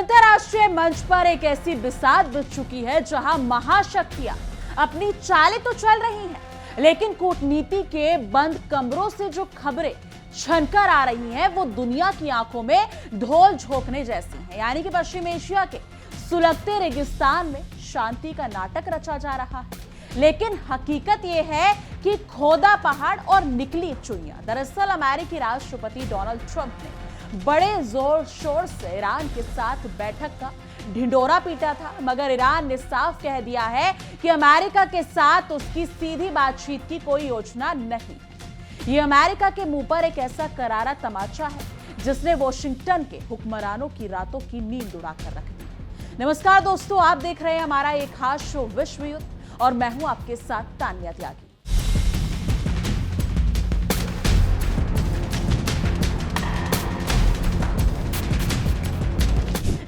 अंतरराष्ट्रीय मंच पर एक ऐसी बिसात बिछ चुकी है जहां महाशक्तियां अपनी चालें तो चल रही हैं, लेकिन कूटनीति के बंद कमरों से जो खबरें छनकर आ रही हैं वो दुनिया की आंखों में धूल झोंकने जैसी हैं। यानी कि पश्चिम एशिया के सुलगते रेगिस्तान में शांति का नाटक रचा जा रहा है, लेकिन हकीकत यह है कि खोदा पहाड़ और निकली चुनिया। दरअसल अमेरिकी राष्ट्रपति डोनाल्ड ट्रंप ने बड़े जोर शोर से ईरान के साथ बैठक का ढिंडोरा पीटा था, मगर ईरान ने साफ कह दिया है कि अमेरिका के साथ उसकी सीधी बातचीत की कोई योजना नहीं। यह अमेरिका के मुंह पर एक ऐसा करारा तमाचा है जिसने वॉशिंगटन के हुक्मरानों की रातों की नींद उड़ाकर रख दी। नमस्कार दोस्तों, आप देख रहे हैं हमारा एक खास शो विश्व युद्ध और मैं हूं आपके साथ तानिया त्यागी।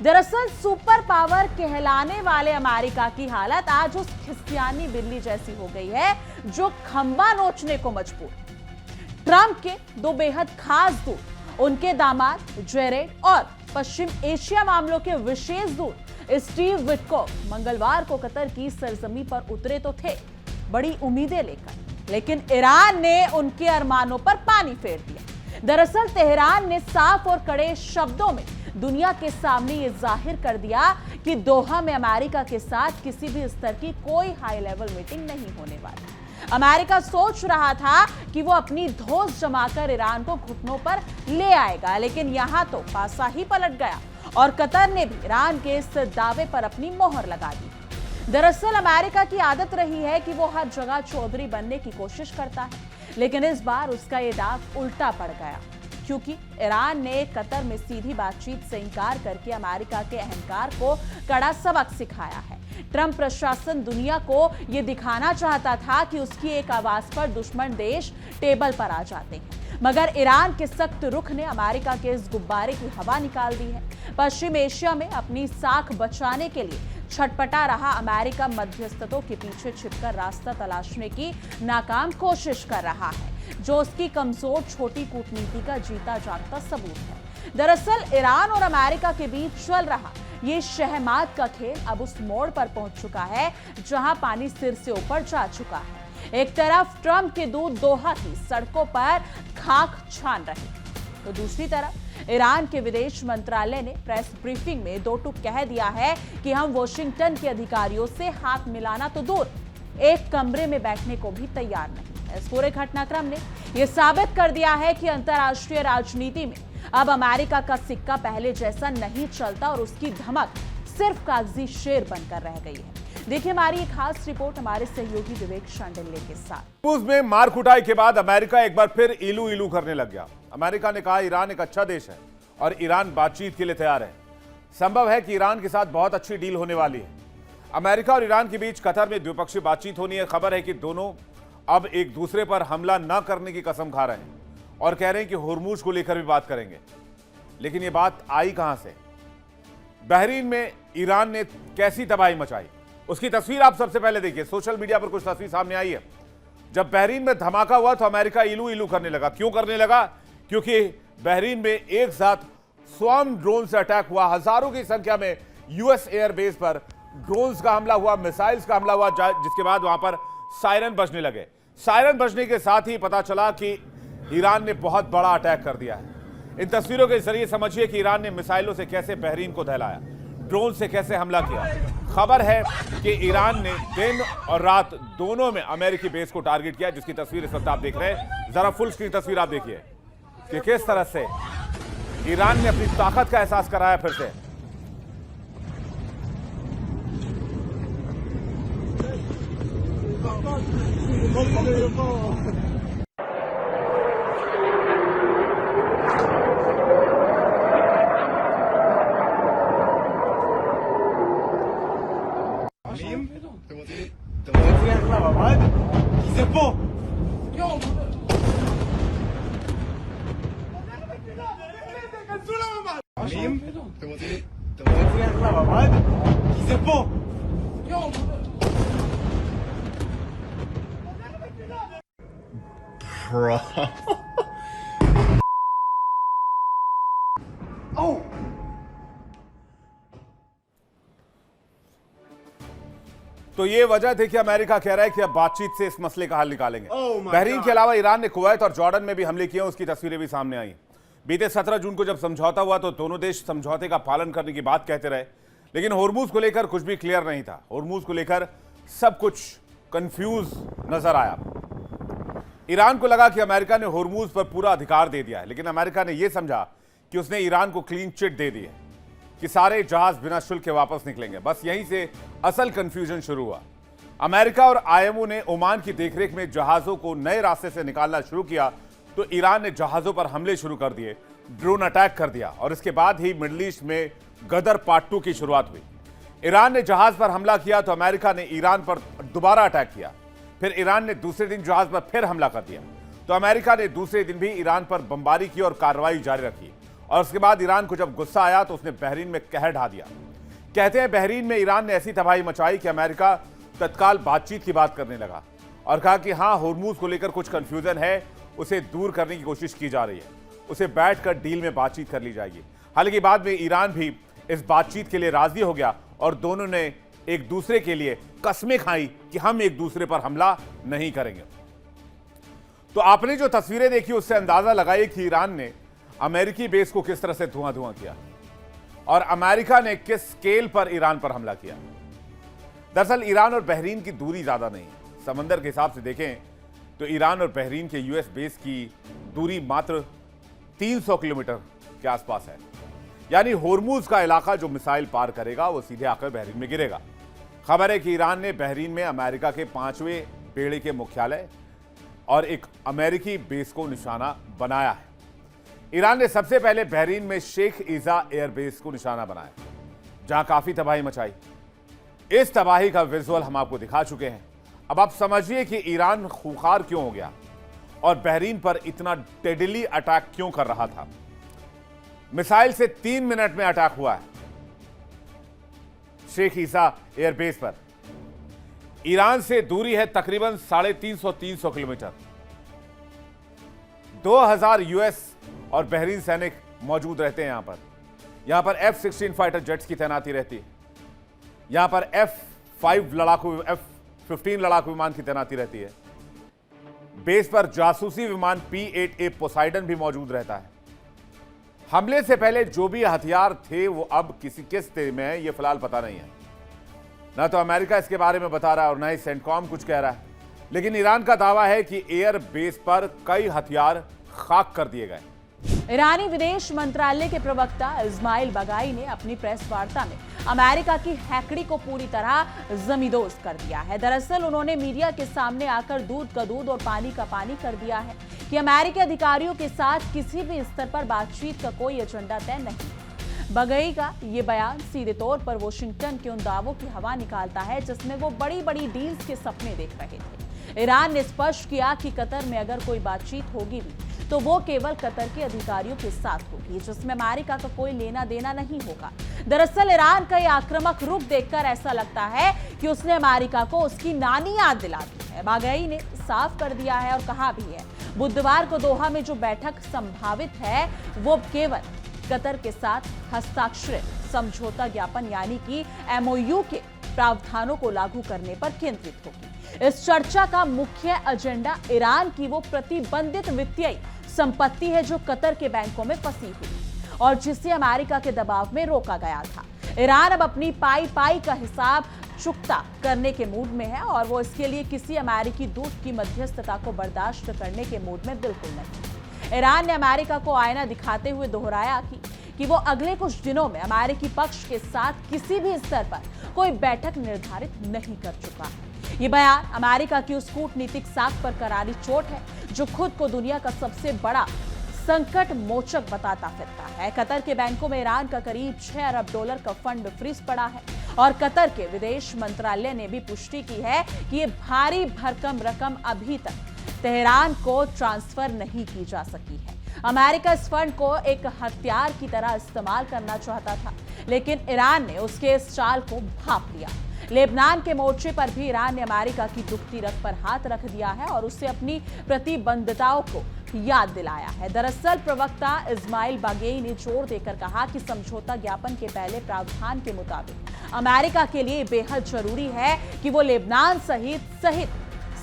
दरअसल सुपर पावर कहलाने वाले अमेरिका की हालत आज उस खिसियानी बिल्ली जैसी हो गई है जो खंबा नोचने को मजबूर। ट्रंप के दो बेहद खास दूत, उनके दामाद जेरेड और पश्चिम एशिया मामलों के विशेष दूत स्टीव विटकॉफ मंगलवार को कतर की सरजमी पर उतरे तो थे बड़ी उम्मीदें लेकर, लेकिन ईरान ने उनके अरमानों पर पानी फेर दिया। दरअसल तेहरान ने साफ और कड़े शब्दों में दुनिया के सामने ये जाहिर कर दिया कि दोहा में अमेरिका के साथ किसी भी स्तर की कोई हाई लेवल मीटिंग नहीं होने वाली। अमेरिका सोच रहा था कि वो अपनी धौंस जमाकर ईरान को घुटनों पर ले आएगा, लेकिन यहां तो पासा ही पलट गया और कतर ने भी ईरान के इस दावे पर अपनी मोहर लगा दी। दरअसल अमेरिका की आदत रही है कि वो हर जगह चौधरी बनने की कोशिश करता है, लेकिन इस बार उसका ये दाव उल्टा पड़ गया, क्योंकि ईरान ने कतर में सीधी बातचीत से इंकार करके अमेरिका के अहंकार को कड़ा सबक सिखाया है। ट्रंप प्रशासन दुनिया को यह दिखाना चाहता था कि उसकी एक आवाज पर दुश्मन देश टेबल पर आ जाते हैं, मगर ईरान के सख्त रुख ने अमेरिका के इस गुब्बारे की हवा निकाल दी है। पश्चिम एशिया में अपनी साख बचाने के लिए छटपटा रहा अमेरिका मध्यस्थतों के पीछे छिपकर रास्ता तलाशने की नाकाम कोशिश कर रहा है, जो उसकी कमजोर छोटी कूटनीति का जीता जागता सबूत है। दरअसल ईरान और अमेरिका के बीच चल रहा ये शहमात का खेल अब उस मोड़ पर पहुंच चुका है जहां पानी सिर से ऊपर जा चुका है। एक तरफ ट्रंप के दूत दोहा की सड़कों पर खाक छान रहे, तो दूसरी तरफ ईरान के विदेश मंत्रालय ने प्रेस ब्रीफिंग में दो टूक कह दिया है कि हम वॉशिंगटन के अधिकारियों से हाथ मिलाना तो दूर, एक कमरे में बैठने को भी तैयार नहीं। इस पूरे घटनाक्रम ने यह साबित कर दिया है कि अंतर्राष्ट्रीय राजनीति में अब अमेरिका का सिक्का पहले जैसा नहीं चलता और उसकी धमक सिर्फ कागजी शेर बनकर रह गई है। देखिए हमारी एक खास रिपोर्ट हमारे सहयोगी विवेक शांडिल्य के साथ। रूस में मार कुटाई के बाद अमेरिका एक बार फिर इलू इलू करने लग गया। अमेरिका ने कहा ईरान एक अच्छा देश है और ईरान बातचीत के लिए तैयार है। संभव है कि ईरान के साथ बहुत अच्छी डील होने वाली है। अमेरिका और ईरान के बीच कतर में द्विपक्षीय बातचीत होनी है। खबर है कि दोनों अब एक दूसरे पर हमला न करने की कसम खा रहे हैं और कह रहे हैं कि हुर्मुज को लेकर भी बात करेंगे। लेकिन यह बात आई कहां से? बहरीन में ईरान ने कैसी तबाही मचाई, उसकी तस्वीर आप सबसे पहले देखिए। सोशल मीडिया पर कुछ तस्वीर सामने आई है। जब बहरीन में धमाका हुआ तो अमेरिका इलू इलू करने लगा। क्यों करने लगा? क्योंकि बहरीन में एक साथ स्वार्म ड्रोन से अटैक हुआ। हजारों की संख्या में यूएस एयरबेस पर ड्रोन्स का हमला हुआ, मिसाइल्स का हमला हुआ, जिसके बाद वहां पर सायरन बजने लगे। सायरन बजने के साथ ही पता चला कि ईरान ने बहुत बड़ा अटैक कर दिया है। इन तस्वीरों के जरिए समझिए कि ईरान ने मिसाइलों से कैसे बहरीन को दहलाया, ड्रोन से कैसे हमला किया। खबर है कि ईरान ने दिन और रात दोनों में अमेरिकी बेस को टारगेट किया, जिसकी तस्वीर इस वक्त आप देख रहे हैं। जरा फुल स्क्रीन तस्वीर आप देखिए कि किस तरह से ईरान ने अपनी ताकत का एहसास कराया फिर से। Bro. Oh! तो ये वजह थी कि अमेरिका कह रहा है कि अब बातचीत से इस मसले का हल निकालेंगे। my Bahrain God. के अलावा ईरान ने कुवैत और जॉर्डन में भी हमले किए, उसकी तस्वीरें भी सामने आई। बीते 17 जून को जब समझौता हुआ तो दोनों देश समझौते का पालन करने की बात कहते रहे, लेकिन होर्मुज को लेकर कुछ भी क्लियर नहीं था। होर्मुज को लेकर सब कुछ कंफ्यूज नजर आया। ईरान को लगा कि अमेरिका ने होर्मुज पर पूरा अधिकार दे दिया है, लेकिन अमेरिका ने यह समझा कि उसने ईरान को क्लीन चिट दे दी है कि सारे जहाज बिना शुल्क के वापस निकलेंगे। बस यहीं से असल कंफ्यूजन शुरू हुआ। अमेरिका और आईएमओ ने ओमान की देखरेख में जहाजों को नए रास्ते से निकालना शुरू किया तो ईरान ने जहाजों पर हमले शुरू कर दिए, ड्रोन अटैक कर दिया और इसके बाद ही मिडिल ईस्ट में गदर पार्ट 2 की शुरुआत हुई। ईरान ने जहाज पर हमला किया तो अमेरिका ने ईरान पर दोबारा अटैक किया। फिर ईरान ने दूसरे दिन जहाज पर फिर हमला कर दिया तो अमेरिका ने दूसरे दिन भी ईरान पर बमबारी की और कार्रवाई जारी रखी। और उसके बाद ईरान को जब गुस्सा आया तो उसने बहरीन में कहर ढा दिया। कहते हैं बहरीन में ईरान ने ऐसी तबाही मचाई कि अमेरिका तत्काल बातचीत की बात करने लगा और कहा कि हाँ, होर्मुज को लेकर कुछ कंफ्यूजन है, उसे दूर करने की कोशिश की जा रही है, उसे बैठकर डील में बातचीत कर ली जाएगी। हालांकि बाद में ईरान भी इस बातचीत के लिए राजी हो गया और दोनों ने एक दूसरे के लिए कस्में खाई कि हम एक दूसरे पर हमला नहीं करेंगे। तो आपने जो तस्वीरें देखी उससे अंदाजा लगाइए कि ईरान ने अमेरिकी बेस को किस तरह से धुआं धुआं किया और अमेरिका ने किस स्केल पर ईरान पर हमला किया। दरअसल ईरान और बहरीन की दूरी ज्यादा नहीं, समंदर के हिसाब से देखें तो ईरान और बहरीन के यूएस बेस की दूरी मात्र 300 किलोमीटर के आसपास है। यानी होर्मुज का इलाका जो मिसाइल पार करेगा वो सीधे आकर बहरीन में गिरेगा। खबर है कि ईरान ने बहरीन में अमेरिका के 5वें बेड़े के मुख्यालय और एक अमेरिकी बेस को निशाना बनाया है। ईरान ने सबसे पहले बहरीन में शेख ईसा एयरबेस को निशाना बनाया, जहां काफी तबाही मचाई। इस तबाही का विजुअल हम आपको दिखा चुके हैं। अब आप समझिए कि ईरान खूंखार क्यों हो गया और बहरीन पर इतना डेडली अटैक क्यों कर रहा था। मिसाइल से 3 मिनट में अटैक हुआ है शेख ईसा एयरबेस पर। ईरान से दूरी है तकरीबन 350 किलोमीटर। 2000 यूएस और बहरीन सैनिक मौजूद रहते हैं यहां पर F-16 फाइटर जेट्स की तैनाती रहती है। यहां पर F-15 लड़ाकू विमान की तैनाती रहती है। बेस पर जासूसी विमान P-8A पोसाइडन भी मौजूद रहता है। हमले से पहले जो भी हथियार थे वो अब किस स्थिति में है ये फिलहाल पता नहीं है। ना तो अमेरिका इसके बारे में बता रहा है और ना ही सेंटकॉम कुछ कह रहा है, लेकिन ईरान का दावा है कि एयर बेस पर कई हथियार खाक कर दिए गए। ईरानी विदेश मंत्रालय के प्रवक्ता इस्माइल बगाई ने अपनी प्रेस वार्ता में अमेरिका की हैकड़ी को पूरी तरह जमींदोज कर दिया है। दरअसल उन्होंने मीडिया के सामने आकर दूध का दूध और पानी का पानी कर दिया है कि अमेरिकी अधिकारियों के साथ किसी भी स्तर पर बातचीत का कोई एजेंडा तय नहीं। बगई का ये बयान सीधे तौर पर वॉशिंगटन के उन दावों की हवा निकालता है जिसमें वो बड़ी बड़ी डील्स के सपने देख रहे थे। ईरान ने स्पष्ट किया कि कतर में अगर कोई बातचीत होगी भी तो वो केवल कतर के अधिकारियों के साथ होगी, जिसमें अमेरिका का कोई लेना देना नहीं होगा। दरअसल ईरान का ये आक्रामक रुख देखकर ऐसा लगता है कि उसने अमेरिका को उसकी नानी याद दिला दी है। बागई ने साफ कर दिया है और कहा भी है बुधवार को दोहा में जो बैठक संभावित है वो केवल कतर के साथ हस्ताक्षरित समझौता ज्ञापन यानी कि MOU के प्रावधानों को लागू करने पर केंद्रित होगी। इस चर्चा का मुख्य एजेंडा ईरान की वो प्रतिबंधित वित्तीय संपत्ति है जो कतर के बैंकों में फंसी हुई और जिसे अमेरिका के दबाव में रोका गया था। ईरान अब अपनी पाई का हिसाब चुकता करने के मूड में है और वो इसके लिए किसी अमेरिकी दूत की मध्यस्थता को बर्दाश्त करने के मूड में बिल्कुल नहीं। ईरान ने अमेरिका को आईना दिखाते हुए दोहराया कि वो अगले कुछ दिनों में अमेरिकी पक्ष के साथ किसी भी स्तर पर कोई बैठक निर्धारित नहीं कर चुका है। ये बयान अमेरिका की उस कूटनीतिक साख पर करारी चोट है जो खुद को दुनिया का सबसे बड़ा संकट मोचक बताता फिरता है। कतर के बैंकों में ईरान का करीब $6 अरब का फंड फ्रीज पड़ा है और कतर के विदेश मंत्रालय ने भी पुष्टि की है कि ये भारी भरकम रकम अभी तक तेहरान को ट्रांसफर नहीं की जा सकी है। अमेरिका इस फंड को एक हथियार की तरह इस्तेमाल करना चाहता था, लेकिन ईरान ने उसके इस चाल को भांप लिया। लेबनान के मोर्चे पर भी ईरान ने अमेरिका की दुखती रग पर हाथ रख दिया है और उससे अपनी प्रतिबद्धताओं को याद दिलाया है। दरअसल प्रवक्ता इस्माइल बागेई ने जोर देकर कहा कि समझौता ज्ञापन के पहले प्रावधान के मुताबिक अमेरिका के लिए बेहद जरूरी है कि वो लेबनान सहित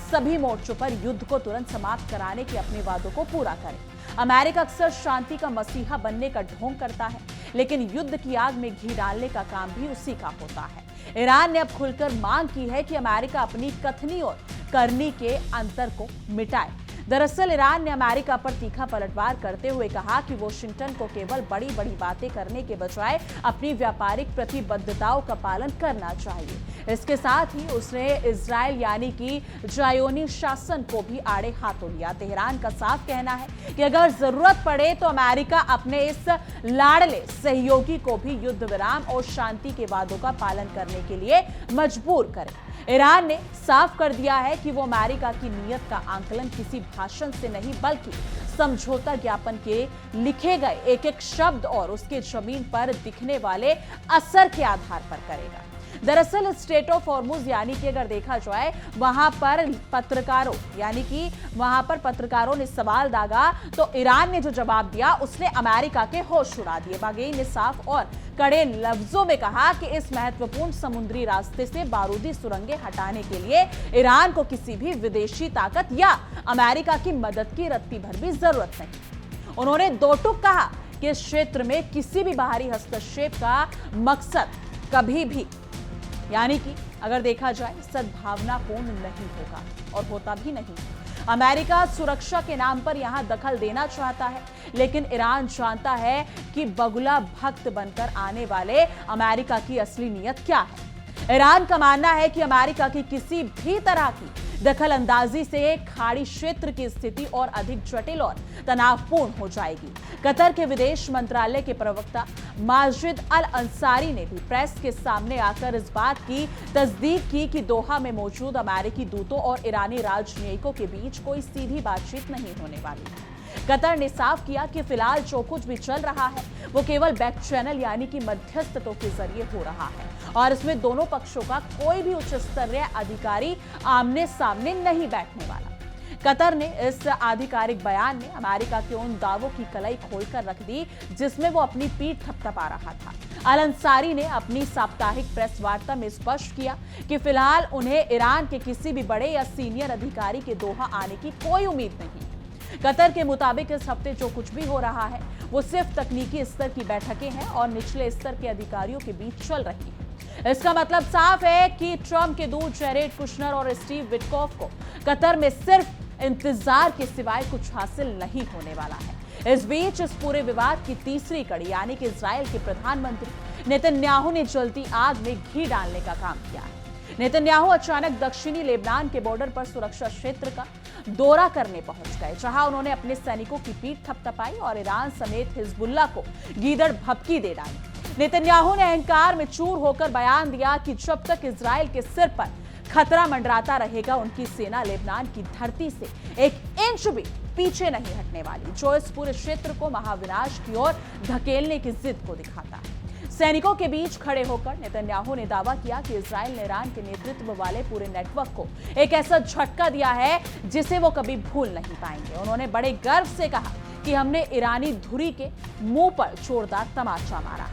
सभी मोर्चों पर युद्ध को तुरंत समाप्त कराने के अपने वादों को पूरा करे। अमेरिका अक्सर शांति का मसीहा बनने का ढोंग करता है, लेकिन युद्ध की आग में घी डालने का काम भी उसी का होता है। ईरान ने अब खुलकर मांग की है कि अमेरिका अपनी कथनी और करनी के अंतर को मिटाए। दरअसल ईरान ने अमेरिका पर तीखा पलटवार करते हुए कहा कि वॉशिंगटन को केवल बड़ी बड़ी बातें करने के बजाय अपनी व्यापारिक प्रतिबद्धताओं का पालन करना चाहिए। इसके साथ ही उसने इजराइल यानी कि ज़ायोनी शासन को भी आड़े हाथों लिया। तेहरान का साफ कहना है कि अगर जरूरत पड़े तो अमेरिका अपने इस लाड़ले सहयोगी को भी युद्ध विराम और शांति के वादों का पालन करने के लिए मजबूर करे। ईरान ने साफ कर दिया है कि वो अमेरिका की नीयत का आंकलन किसी भाषण से नहीं बल्कि समझौता ज्ञापन के लिखे गए एक एक शब्द और उसके जमीन पर दिखने वाले असर के आधार पर करेगा। दरअसल स्ट्रेट ऑफ हॉर्मुज यानी कि अगर देखा जाए वहां पर पत्रकारों ने सवाल दागा तो ईरान ने जो जवाब दिया उसने अमेरिका के होश उड़ा दिए। बागेई ने साफ और कड़े लफ्जों में कहा कि इस महत्वपूर्ण समुद्री रास्ते से बारूदी सुरंगें हटाने के लिए ईरान को किसी भी विदेशी ताकत या अमेरिका की मदद की रत्ती भर भी जरूरत नहीं। उन्होंने दो टूक कहा कि इस क्षेत्र में किसी भी बाहरी हस्तक्षेप का मकसद कभी भी यानी कि अगर देखा जाए सद्भावनापूर्ण नहीं होगा और होता भी नहीं। अमेरिका सुरक्षा के नाम पर यहां दखल देना चाहता है, लेकिन ईरान जानता है कि बगुला भक्त बनकर आने वाले अमेरिका की असली नीयत क्या है। ईरान का मानना है कि अमेरिका की किसी भी तरह की दखल अंदाजी से खाड़ी क्षेत्र की स्थिति और अधिक जटिल और तनावपूर्ण हो जाएगी। कतर के विदेश मंत्रालय के प्रवक्ता माजिद अल अंसारी ने भी प्रेस के सामने आकर इस बात की तस्दीक की कि दोहा में मौजूद अमेरिकी दूतों और ईरानी राजनयिकों के बीच कोई सीधी बातचीत नहीं होने वाली है। कतर ने साफ किया कि फिलहाल जो कुछ भी चल रहा है वो केवल बैक चैनल यानी कि मध्यस्थतों के जरिए हो रहा है और इसमें दोनों पक्षों का कोई भी उच्च स्तरीय अधिकारी आमने सामने नहीं बैठने वाला। कतर ने इस आधिकारिक बयान में अमेरिका के उन दावों की कलई खोलकर रख दी जिसमें वो अपनी पीठ थपथपा रहा था। अल अंसारी ने अपनी साप्ताहिक प्रेस वार्ता में स्पष्ट किया कि फिलहाल उन्हें ईरान के किसी भी बड़े या सीनियर अधिकारी के दोहा आने की कोई उम्मीद नहीं। कतर के मुताबिक इस हफ्ते जो कुछ भी हो रहा है वो सिर्फ तकनीकी स्तर की बैठकें हैं और निचले स्तर के अधिकारियों के बीच चल रही है। इसका मतलब साफ है कि ट्रंप के दूत जेरेड कुशनर और स्टीव विटकॉफ को कतर में सिर्फ इंतजार के सिवाय कुछ हासिल नहीं होने वाला है। इस बीच इस पूरे विवाद की तीसरी कड़ी यानी कि इजराइल के प्रधानमंत्री नेतन्याहू ने जलती आग में घी डालने का काम किया है। नेतन्याहू अचानक दक्षिणी लेबनान के बॉर्डर पर सुरक्षा क्षेत्र का दौरा करने पहुंच गए, जहां उन्होंने अपने सैनिकों की पीठ थपथपाई और ईरान समेत हिजबुल्लाह को गीदड़ भभकी दे डाली। नेतन्याहू ने अहंकार में चूर होकर बयान दिया कि जब तक इजराइल के सिर पर खतरा मंडराता रहेगा उनकी सेना लेबनान की धरती से एक इंच भी पीछे नहीं हटने वाली, जो इस पूरे क्षेत्र को महाविनाश की ओर धकेलने की जिद को दिखाता है। सैनिकों के बीच खड़े होकर नेतन्याहू ने दावा किया कि इजराइल ने ईरान के नेतृत्व वाले पूरे नेटवर्क को एक ऐसा झटका दिया है जिसे वो कभी भूल नहीं पाएंगे। उन्होंने बड़े गर्व से कहा कि हमने ईरानी धुरी के मुंह पर जोरदार तमाचा मारा।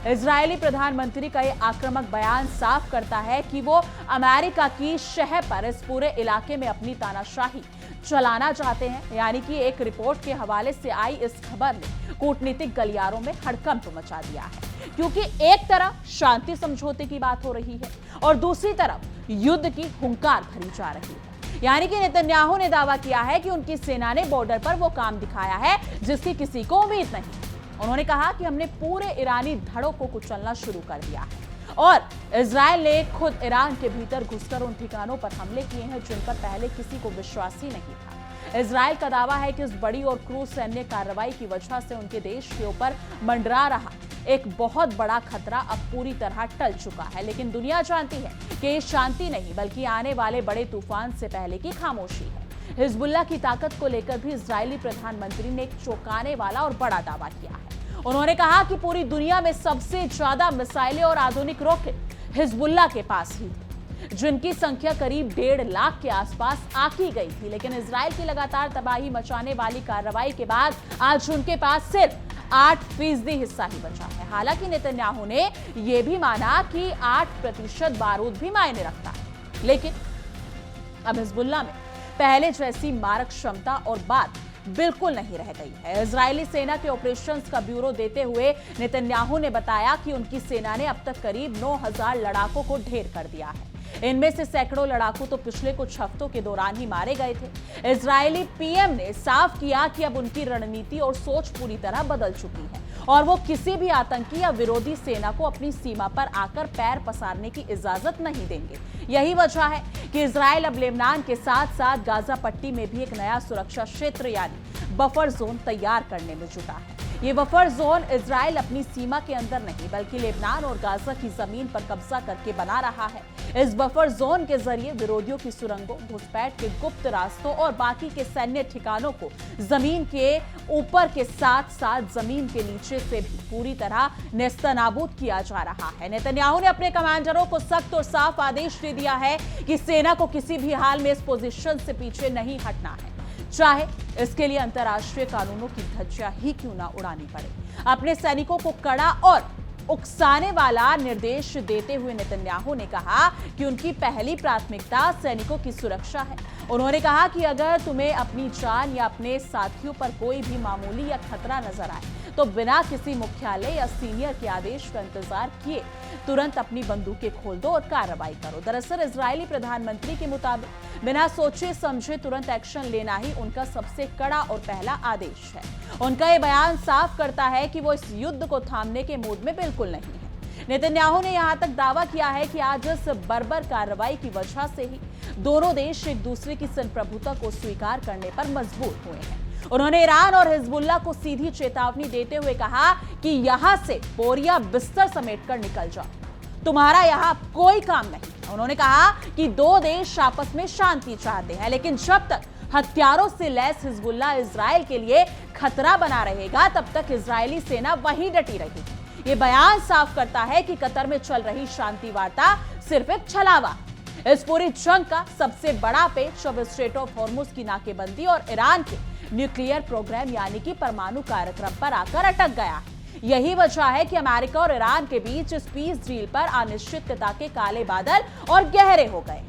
इजरायली प्रधानमंत्री का यह आक्रामक बयान साफ करता है कि वो अमेरिका की शह पर इस पूरे इलाके में अपनी तानाशाही चलाना चाहते हैं। यानी कि एक रिपोर्ट के हवाले से आई इस खबर ने कूटनीतिक गलियारों में हड़कंप मचा दिया है, क्योंकि एक तरफ शांति समझौते की बात हो रही है और दूसरी तरफ युद्ध की हुंकार भरी जा रही है। यानी कि नेतन्याहू ने दावा किया है कि उनकी सेना ने बॉर्डर पर वो काम दिखाया है जिसकी किसी को उम्मीद नहीं। उन्होंने कहा कि हमने पूरे ईरानी धड़ों को कुचलना शुरू कर दिया है और इजराइल ने खुद ईरान के भीतर घुसकर उन ठिकानों पर हमले किए हैं जिन पर पहले किसी को विश्वास ही नहीं था। इजराइल का दावा है कि इस बड़ी और क्रूर सैन्य कार्रवाई की वजह से उनके देश के ऊपर मंडरा रहा एक बहुत बड़ा खतरा अब पूरी तरह टल चुका है। लेकिन दुनिया जानती है कि ये शांति नहीं बल्कि आने वाले बड़े तूफान से पहले की खामोशी है। हिजबुल्लाह की ताकत को लेकर भी इजरायली प्रधानमंत्री ने एक चौंकाने वाला और बड़ा दावा किया है। उन्होंने कहा कि पूरी दुनिया में सबसे ज्यादा मिसाइलें और आधुनिक रॉकेट हिजबुल्लाह के पास ही। जिनकी संख्या करीब 1.5 लाख के आसपास आंकी गई थी। लेकिन इजराइल की लगातार तबाही मचाने वाली कार्रवाई के बाद आज उनके पास सिर्फ 8% हिस्सा ही बचा है। हालांकि नेतन्याहू ने यह भी माना कि 8% बारूद भी मायने रखता है, लेकिन अब हिजबुल्लाह में पहले जैसी मारक क्षमता और बात बिल्कुल नहीं रह गई है। इजरायली सेना के ऑपरेशंस का ब्यूरो देते हुए नेतन्याहू ने बताया कि उनकी सेना ने अब तक करीब 9,000 लड़ाकों को ढेर कर दिया है। इनमें से सैकड़ों लड़ाकू तो पिछले कुछ हफ्तों के दौरान ही मारे गए थे। इजरायली पीएम ने साफ किया कि अब उनकी रणनीति और सोच पूरी तरह बदल चुकी है और वो किसी भी आतंकी या विरोधी सेना को अपनी सीमा पर आकर पैर पसारने की इजाजत नहीं देंगे। यही वजह है कि इजराइल अब लेबनान के साथ साथ गाजा पट्टी में भी एक नया सुरक्षा क्षेत्र यानी बफर जोन तैयार करने में जुटा है। ये बफर जोन इजराइल अपनी सीमा के अंदर नहीं बल्कि लेबनान और गाजा की जमीन पर कब्जा करके बना रहा है। इस बफर जोन के जरिए विरोधियों की सुरंगों, घुसपैठ के गुप्त रास्तों और बाकी के सैन्य ठिकानों को जमीन के ऊपर के साथ साथ जमीन के नीचे से भी पूरी तरह नेस्तनाबूद किया जा रहा है। नेतन्याहू ने अपने कमांडरों को सख्त और साफ आदेश दे दिया है कि सेना को किसी भी हाल में इस पोजीशन से पीछे नहीं हटना है, चाहे इसके लिए अंतर्राष्ट्रीय कानूनों की धज्जियां ही क्यों ना उड़ानी पड़े। अपने सैनिकों को कड़ा और उकसाने वाला निर्देश देते हुए नेतन्याहू ने कहा कि उनकी पहली प्राथमिकता सैनिकों की सुरक्षा है। उन्होंने कहा कि अगर तुम्हें अपनी जान या अपने साथियों पर कोई भी मामूली या खतरा नजर आए तो बिना किसी मुख्यालय या सीनियर के आदेश का इंतजार किए तुरंत अपनी बंदूकें खोल दो और कार्रवाई करो। दरअसल इजरायली प्रधानमंत्री के मुताबिक बिना सोचे समझे तुरंत एक्शन लेना ही उनका सबसे कड़ा और पहला आदेश है। उनका ये बयान साफ करता है कि वो इस युद्ध को थामने के मूड में बिल्कुल नहीं है। नेतन्याहू ने यहां तक दावा किया है कि आज इस बर्बर कार्रवाई की वजह से ही दोनों देश एक दूसरे की संप्रभुता को स्वीकार करने पर मजबूर हुए हैं। उन्होंने ईरान और हिजबुल्लाह को सीधी चेतावनी देते हुए कहा कि यहां से बोरिया बिस्तर समेटकर निकल जाओ, तुम्हारा यहां कोई काम नहीं। उन्होंने कहा कि दो देश आपस में शांति चाहते हैं, लेकिन जब तक हथियारों से लैस हिजबुल्लाह इजराइल के लिए खतरा बना रहेगा तब तक इजरायली सेना वहीं डटी रहेगी। ये बयान साफ करता है कि कतर में चल रही शांति वार्ता सिर्फ एक छलावा। इस पूरी जंग का सबसे बड़ा पेच अब स्ट्रेट ऑफ हॉर्मुज की नाकेबंदी और ईरान के न्यूक्लियर प्रोग्राम यानी कि परमाणु कार्यक्रम पर आकर अटक गया है। यही वजह है कि अमेरिका और ईरान के बीच इस पीस डील पर अनिश्चितता के काले बादल और गहरे हो गए।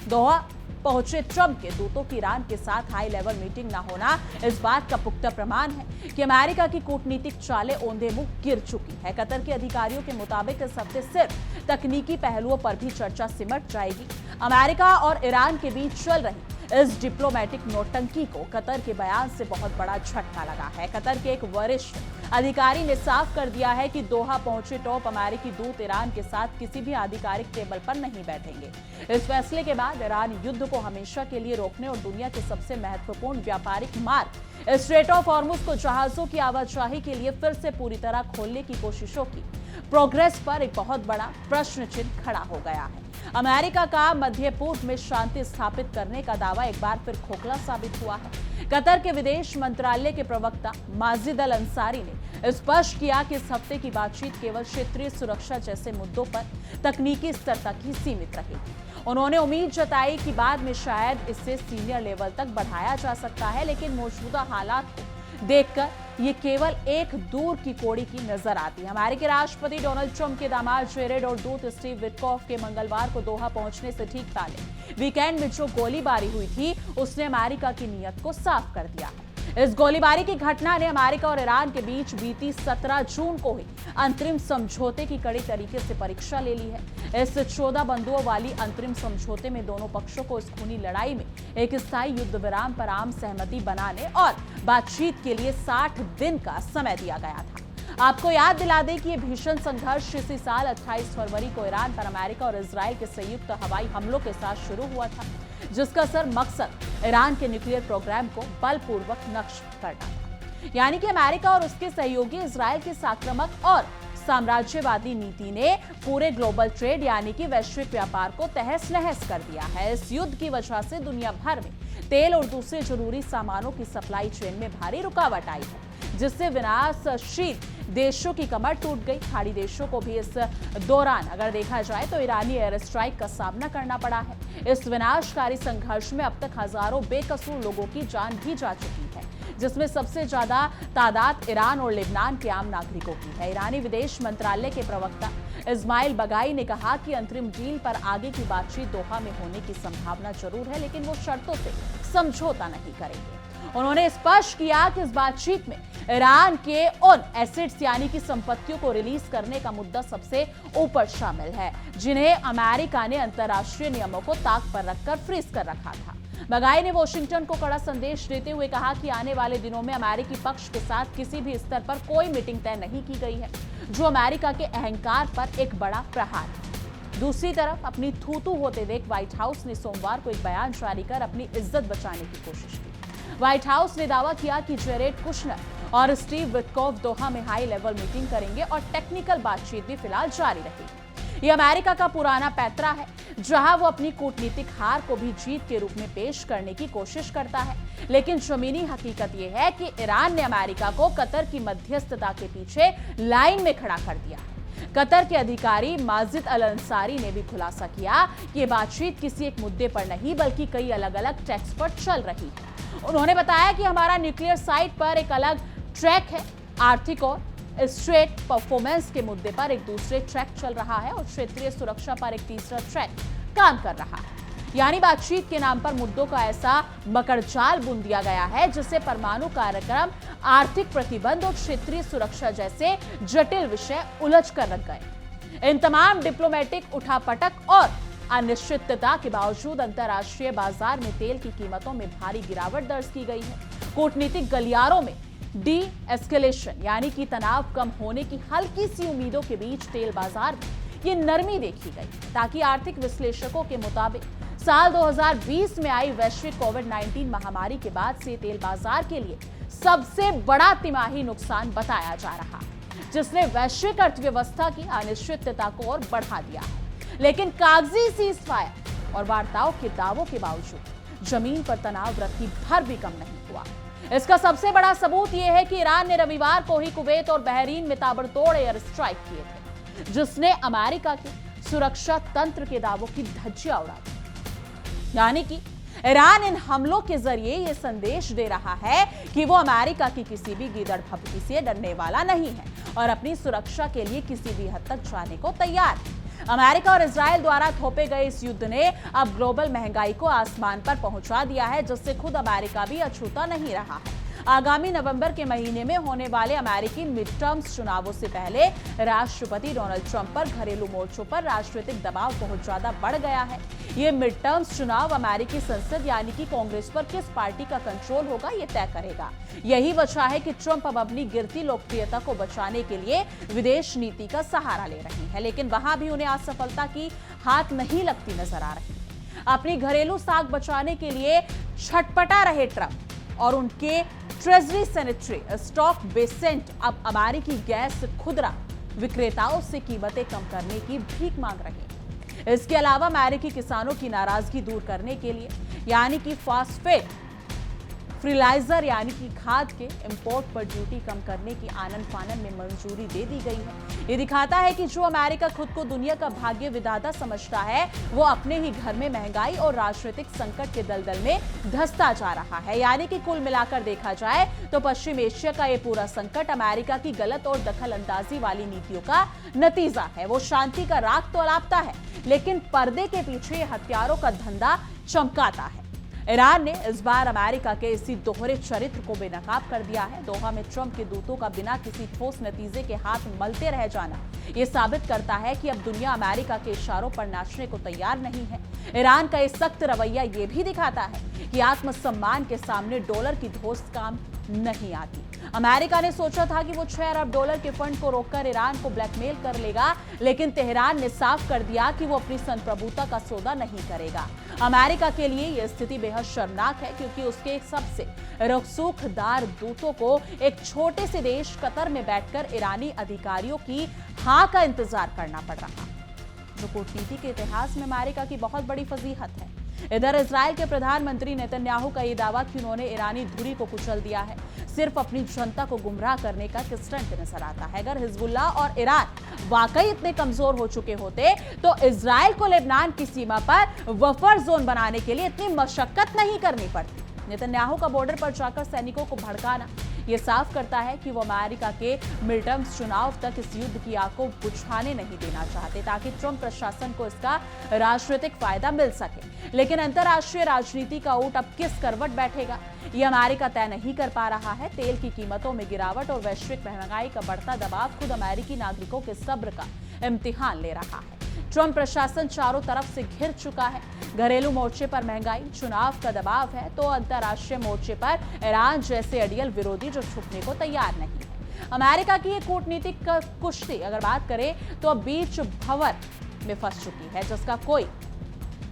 दोहा पहुंचे ट्रंप के दूतों की ईरान के साथ हाई लेवल मीटिंग न होना इस बात का पुख्ता प्रमाण है कि अमेरिका की कूटनीतिक चालें औंधे मुंह गिर चुकी है। कतर के अधिकारियों के मुताबिक इस हफ्ते सिर्फ तकनीकी पहलुओं पर भी चर्चा सिमट जाएगी। अमेरिका और ईरान के बीच चल रही इस डिप्लोमेटिक नौटंकी को कतर के बयान से बहुत बड़ा झटका लगा है। कतर के एक वरिष्ठ अधिकारी ने साफ कर दिया है कि दोहा पहुंचे टॉप अमेरिकी दूत ईरान के साथ किसी भी आधिकारिक टेबल पर नहीं बैठेंगे। इस फैसले के बाद ईरान युद्ध को हमेशा के लिए रोकने और दुनिया के सबसे महत्वपूर्ण व्यापारिक मार्ग स्ट्रेट ऑफ हॉर्मुज को जहाजों की आवाजाही के लिए फिर से पूरी तरह खोलने की कोशिशों की प्रोग्रेस पर एक बहुत बड़ा प्रश्न चिन्ह खड़ा हो गया है। अमेरिका का मध्य पूर्व में शांति स्थापित करने का दावा एक बार फिर खोखला साबित हुआ है। कतर के विदेश मंत्रालय के प्रवक्ता माजिद अल अंसारी ने स्पष्ट किया कि इस हफ्ते की बातचीत केवल क्षेत्रीय सुरक्षा जैसे मुद्दों पर तकनीकी स्तर तक ही सीमित रहेगी। उन्होंने उम्मीद जताई कि बाद में शायद इससे सीनियर लेवल तक बढ़ाया जा सकता है, लेकिन मौजूदा हालात को देखकर ये केवल एक दूर की कोड़ी की नजर आती है। अमेरिकी राष्ट्रपति डोनाल्ड ट्रंप के दामाद जेरेड और दूत स्टीव विटकॉफ के मंगलवार को दोहा पहुंचने से ठीक पहले वीकेंड में जो गोलीबारी हुई थी उसने अमेरिका की नीयत को साफ कर दिया है। इस गोलीबारी की घटना ने अमेरिका और ईरान के बीच बीती 17 जून को हुई अंतरिम समझौते की कड़ी तरीके से परीक्षा ले ली है। इस 14 बंधुओं वाली अंतरिम समझौते में दोनों पक्षों को इस खूनी लड़ाई में एक स्थायी युद्ध विराम पर आम सहमति बनाने और बातचीत के लिए 60 दिन का समय दिया गया था। आपको याद दिला दें कि ये भीषण संघर्ष इसी साल 28 फरवरी को ईरान पर अमेरिका और इजराइल के संयुक्त हवाई हमलों के साथ शुरू हुआ था, जिसका सर मकसद ईरान के न्यूक्लियर प्रोग्राम को बलपूर्वक नष्ट करना था। यानी कि अमेरिका और उसके सहयोगी इजराइल के आक्रामक और साम्राज्यवादी नीति ने पूरे ग्लोबल ट्रेड यानी कि वैश्विक व्यापार को तहस नहस कर दिया है। इस युद्ध की वजह से दुनिया भर में तेल और दूसरे जरूरी सामानों की सप्लाई चेन में भारी रुकावट आई है, जिससे विनाशशील देशों की कमर टूट गई। खाड़ी देशों को भी इस दौरान अगर देखा जाए तो ईरानी एयर स्ट्राइक का सामना करना पड़ा है। इस विनाशकारी संघर्ष में अब तक हजारों बेकसूर लोगों की जान भी जा चुकी है, जिसमें सबसे ज्यादा तादाद ईरान और लेबनान के आम नागरिकों की है। ईरानी विदेश मंत्रालय के प्रवक्ता इस्माइल बगाई ने कहा कि अंतरिम डील पर आगे की बातचीत दोहा में होने की संभावना जरूर है, लेकिन वो शर्तों से समझौता नहीं करेंगे। उन्होंने स्पष्ट किया कि इस बातचीत में ईरान के उन एसेट्स यानी कि संपत्तियों को रिलीज करने का मुद्दा सबसे ऊपर शामिल है, जिन्हें अमेरिका ने अंतर्राष्ट्रीय नियमों को ताक पर रखकर फ्रीज कर रखा था। बगाई ने वॉशिंगटन को कड़ा संदेश देते हुए कहा कि आने वाले दिनों में अमेरिकी पक्ष के साथ किसी भी स्तर पर कोई मीटिंग तय नहीं की गई है, जो अमेरिका के अहंकार पर एक बड़ा प्रहार है। दूसरी तरफ अपनी थू-थू होते देख व्हाइट हाउस ने सोमवार को एक बयान जारी कर अपनी इज्जत बचाने की कोशिश की। व्हाइट हाउस ने दावा किया कि जेरेड कुशनर और स्टीव विटकॉफ दोहा में हाई लेवल मीटिंग करेंगे और टेक्निकल बातचीत भी फिलहाल जारी रहेगी। यह अमेरिका का पुराना पैतरा है, जहां वो अपनी कूटनीतिक हार को भी जीत के रूप में पेश करने की कोशिश करता है। लेकिन जमीनी हकीकत यह है कि ईरान ने अमेरिका को कतर की मध्यस्थता के पीछे लाइन में खड़ा कर दिया है। कतर के अधिकारी माजिद अल अंसारी ने भी खुलासा किया कि ये बातचीत किसी एक मुद्दे पर नहीं बल्कि कई अलग अलग ट्रैक्स पर चल रही है। उन्होंने बताया कि हमारा न्यूक्लियर साइट पर एक अलग ट्रैक है, आर्थिक और स्ट्रेट परफॉर्मेंस के मुद्दे पर एक दूसरे ट्रैक चल रहा है और क्षेत्रीय सुरक्षा पर एक तीसरा ट्रैक काम कर रहा है। यानी बातचीत के नाम पर मुद्दों का ऐसा मकड़जाल बुन दिया गया है जिससे परमाणु कार्यक्रम, आर्थिक प्रतिबंध और क्षेत्रीय सुरक्षा जैसे जटिल विषय उलझ कर रख गए। इन तमाम डिप्लोमेटिक उठापटक और अनिश्चितता के बावजूद अंतर्राष्ट्रीय बाजार में तेल की कीमतों में भारी गिरावट दर्ज की गई है। कूटनीतिक गलियारों में डी एस्केलेशन यानी कि तनाव कम होने की हल्की सी उम्मीदों के बीच तेल बाजार में ये नरमी देखी गई, ताकि आर्थिक विश्लेषकों के मुताबिक साल 2020 में आई वैश्विक कोविड-19 महामारी के बाद से तेल बाजार के लिए सबसे बड़ा तिमाही नुकसान बताया जा रहा है, जिसने वैश्विक अर्थव्यवस्था की अनिश्चितता को और बढ़ा दिया है। लेकिन कागजी सीज फायर और वार्ताओं के दावों के बावजूद जमीन पर तनाव रत्ती भर भी कम नहीं हुआ। इसका सबसे बड़ा सबूत यह है कि ईरान ने रविवार को ही कुवैत और बहरीन में ताबड़तोड़ एयर स्ट्राइक किए थे, जिसने अमेरिका के सुरक्षा तंत्र के दावों की धज्जियां उड़ा दी। यानी कि ईरान इन हमलों के जरिए यह संदेश दे रहा है कि वो अमेरिका की किसी भी गीदड़ भभकी से डरने वाला नहीं है और अपनी सुरक्षा के लिए किसी भी हद तक जाने को तैयार है। अमेरिका और इजराइल द्वारा थोपे गए इस युद्ध ने अब ग्लोबल महंगाई को आसमान पर पहुंचा दिया है, जिससे खुद अमेरिका भी अछूता नहीं रहा है। आगामी नवंबर के महीने में होने वाले अमेरिकी मिड टर्म्स चुनावों से पहले राष्ट्रपति डोनाल्ड ट्रंप पर घरेलू मोर्चों पर राजनीतिक दबाव बहुत ज्यादा बढ़ गया है। ये मिड टर्म्स चुनाव अमेरिकी संसद यानी कि कांग्रेस पर किस पार्टी का कंट्रोल होगा ये तय करेगा। यही वजह है कि ट्रंप अब अपनी गिरती लोकप्रियता को बचाने के लिए विदेश नीति का सहारा ले रहे हैं, लेकिन वहां भी उन्हें असफलता की हाथ नहीं लगती नजर आ रही। अपनी घरेलू साख बचाने के लिए छटपटा रहे ट्रंप और उनके ट्रेजरी सेनेटरी स्टॉक बेसेंट अब अमेरिकी गैस खुदरा विक्रेताओं से कीमतें कम करने की भीख मांग रहे हैं। इसके अलावा अमेरिकी किसानों की नाराजगी दूर करने के लिए यानी कि फास्फेट फर्टिलाइजर यानी कि खाद के इंपोर्ट पर ड्यूटी कम करने की आनन फानन में मंजूरी दे दी गई है। ये दिखाता है कि जो अमेरिका खुद को दुनिया का भाग्य विधाता समझता है, वो अपने ही घर में महंगाई और राजनीतिक संकट के दलदल में धंसता जा रहा है। यानी कि कुल मिलाकर देखा जाए तो पश्चिम एशिया का ये पूरा संकट अमेरिका की गलत और दखल अंदाजी वाली नीतियों का नतीजा है। वो शांति का राग तो अलापता है, लेकिन पर्दे के पीछे हथियारों का धंधा चमकाता है। ईरान ने इस बार अमेरिका के इसी दोहरे चरित्र को बेनकाब कर दिया है। दोहा में ट्रंप के दूतों का बिना किसी ठोस नतीजे के हाथ मलते रह जाना यह साबित करता है कि अब दुनिया अमेरिका के इशारों पर नाचने को तैयार नहीं है। ईरान का इस सख्त रवैया यह भी दिखाता है कि आत्मसम्मान के सामने डॉलर की धोस काम नहीं आती। अमेरिका ने सोचा था कि वो $6 अरब के फंड को रोककर ईरान को ब्लैकमेल कर लेगा, लेकिन तेहरान ने साफ कर दिया कि वो अपनी संप्रभुता का सौदा नहीं करेगा। अमेरिका के लिए यह स्थिति बेहद शर्मनाक है, क्योंकि उसके सबसे रसूखदार दूतों को एक छोटे से देश कतर में बैठकर ईरानी अधिकारियों की हाँ का इंतजार करना पड़ रहा, जो कूटनीति के इतिहास में अमेरिका की बहुत बड़ी फजीहत है। इधर इजराइल के प्रधानमंत्री नेतन्याहू का ये दावा कि उन्होंने ईरानी धुरी को कुचल दिया है सिर्फ अपनी जनता को गुमराह करने का एक स्टंट नजर आता है। अगर हिजबुल्लाह और ईरान वाकई इतने कमजोर हो चुके होते तो इजराइल को लेबनान की सीमा पर बफर जोन बनाने के लिए इतनी मशक्कत नहीं करनी पड़ती। नेतन्याहू का बॉर्डर पर जाकर सैनिकों को भड़काना यह साफ करता है कि वो अमेरिका के मिडटर्म्स चुनाव तक इस युद्ध की आग को बुझाने नहीं देना चाहते ताकि ट्रंप प्रशासन को इसका राजनीतिक फायदा मिल सके। लेकिन अंतर्राष्ट्रीय राजनीति का ऊंट अब किस करवट बैठेगा ये अमेरिका तय नहीं कर पा रहा है। तेल की कीमतों में गिरावट और वैश्विक महंगाई का बढ़ता दबाव खुद अमेरिकी नागरिकों के सब्र का इम्तिहान ले रहा है। ट्रंप प्रशासन चारों तरफ से घिर चुका है। घरेलू मोर्चे पर महंगाई, चुनाव का दबाव है तो अंतर्राष्ट्रीय मोर्चे पर ईरान जैसे अड़ियल विरोधी जो झुकने को तैयार नहीं है। अमेरिका की ये कूटनीतिक कुश्ती अगर बात करें तो अब बीच भंवर में फंस चुकी है जिसका कोई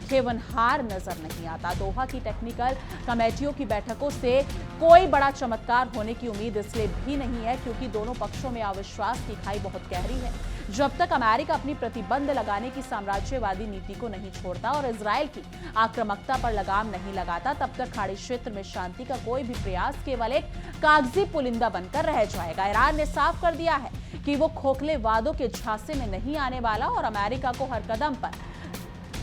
खेवनहार नजर नहीं आता। दोहा की टेक्निकल कमेटियों की बैठकों से कोई बड़ा चमत्कार होने की उम्मीद इसलिए भी नहीं है क्योंकि दोनों पक्षों में अविश्वास की खाई बहुत गहरी है। जब तक अमेरिका अपनी प्रतिबंध लगाने की साम्राज्यवादी नीति को नहीं छोड़ता और इजराइल की आक्रामकता पर लगाम नहीं लगाता तब तक खाड़ी क्षेत्र में शांति का कोई भी प्रयास केवल एक कागजी पुलिंदा बनकर रह जाएगा। ईरान ने साफ कर दिया है कि वो खोखले वादों के झांसे में नहीं आने वाला और अमेरिका को हर कदम पर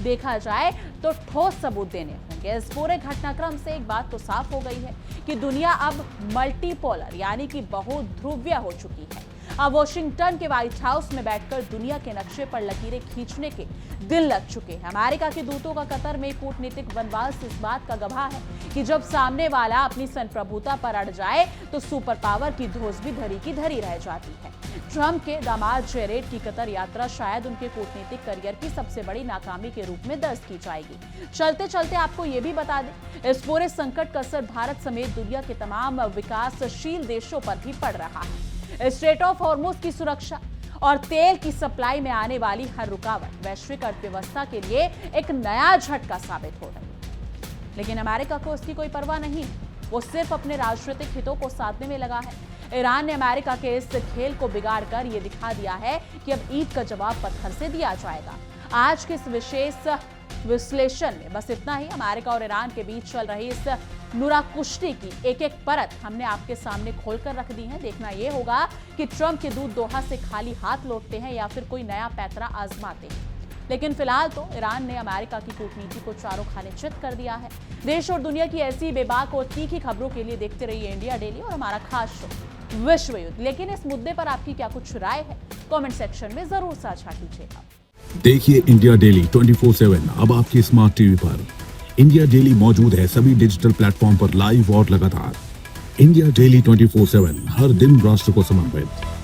देखा जाए तो ठोस सबूत देने होंगे। इस पूरे घटनाक्रम से एक बात तो साफ हो गई है कि दुनिया अब मल्टीपोलर यानी कि बहुध्रुवीय हो चुकी है। अब वॉशिंगटन के व्हाइट हाउस में बैठकर दुनिया के नक्शे पर लकीरें खींचने के दिन लग चुके हैं। अमेरिका के दूतों का कतर में कूटनीतिक वनवास इस बात का गवाह है कि जब सामने वाला अपनी संप्रभुता पर अड़ जाए तो सुपर पावर की धौंस भी धरी की धरी रह जाती है। ट्रंप के दामाद जेरेड की कतर यात्रा शायद उनके कूटनीतिक करियर की सबसे बड़ी नाकामी के रूप में दर्ज की जाएगी। चलते चलते आपको ये भी बता दें, इस पूरे संकट का असर भारत समेत दुनिया के तमाम विकासशील देशों पर भी पड़ रहा है। स्ट्रेट ऑफ हॉर्मुज की सुरक्षा और तेल की सप्लाई में आने वाली हर रुकावट वैश्विक अर्थव्यवस्था के लिए एक नया झटका साबित हो रही है। लेकिन अमेरिका को इसकी कोई परवाह नहीं, वो सिर्फ अपने राजनीतिक हितों को साधने में लगा है। ईरान ने अमेरिका के इस खेल को बिगाड़कर ये दिखा दिया है कि अब ईद का जवाब पत्थर से दिया जाएगा। आज के इस विशेष विश्लेषण में बस इतना ही। अमेरिका और ईरान के बीच चल रही इस नुरा कुश्ती की एक एक परत हमने आपके सामने खोलकर रख दी है। देखना यह होगा कि ट्रंप के दूत दोहा से खाली हाथ लौटते हैं या फिर कोई नया पैतरा आजमाते हैं। लेकिन फिलहाल तो ईरान ने अमेरिका की कूटनीति को चारों खाने चित कर दिया है। देश और दुनिया की ऐसी बेबाक और तीखी खबरों के लिए देखते रहिए इंडिया डेली और हमारा खास शो विश्व युद्ध। लेकिन इस मुद्दे पर आपकी क्या कुछ राय है, कमेंट सेक्शन में जरूर साझा कीजिएगा। देखिए इंडिया डेली 24/7 अब आपकी स्मार्ट टीवी पर। इंडिया डेली मौजूद है सभी डिजिटल प्लेटफॉर्म पर लाइव और लगातार। इंडिया डेली 24/7 हर दिन राष्ट्र को समर्पित।